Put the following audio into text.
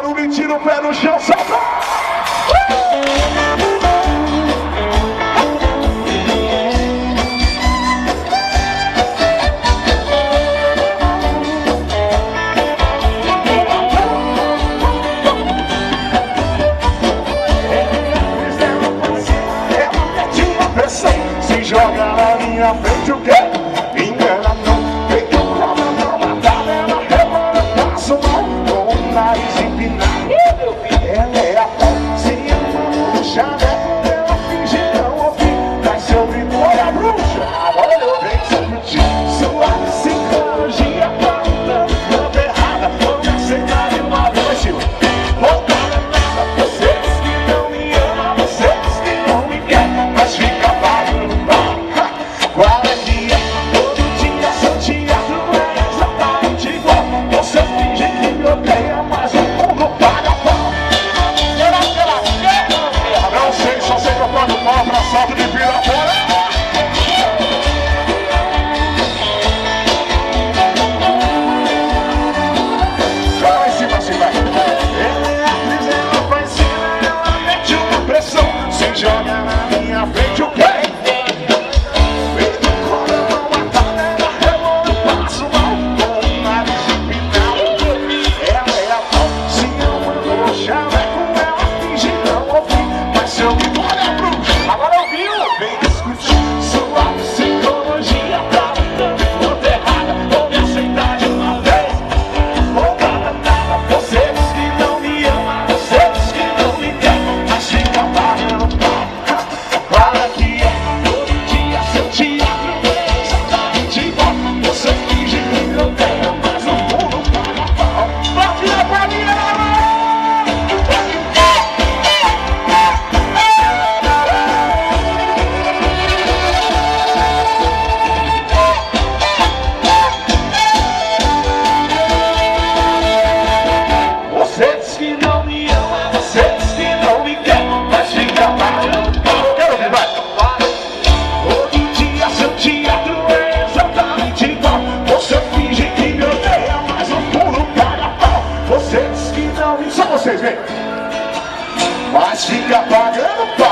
barulho e tira o pé no chão, solta! Se joga na minha frente, o quê? Engana não, feito cobra pra matar. Ela rebola, passa mal, com o nariz empinado. Ela é a pau, se ama no chaveco. Ela finge não ouvir, traz seu grito, olha a bruxa. Agora eu venho sobre ti. Sua psicologia tá dando errada. Vou me aceitar de uma vez, tio. Voltada nada, você diz que não me ama, você diz que não me quer, mas fica pagando pau. Qual é que é? Todo dia seu teatro é exatamente igual. Você finge que me odeia, mas o mundo paga pau. Não sei, só sei que eu pago pau pra salto de Pirapora. Vai em cima, assim, vai. Ela é atriz, ela faz cena, ela mete uma pressão. Se joga na minha frente, o quê? Só vocês, vem. Mas fica pagando pau.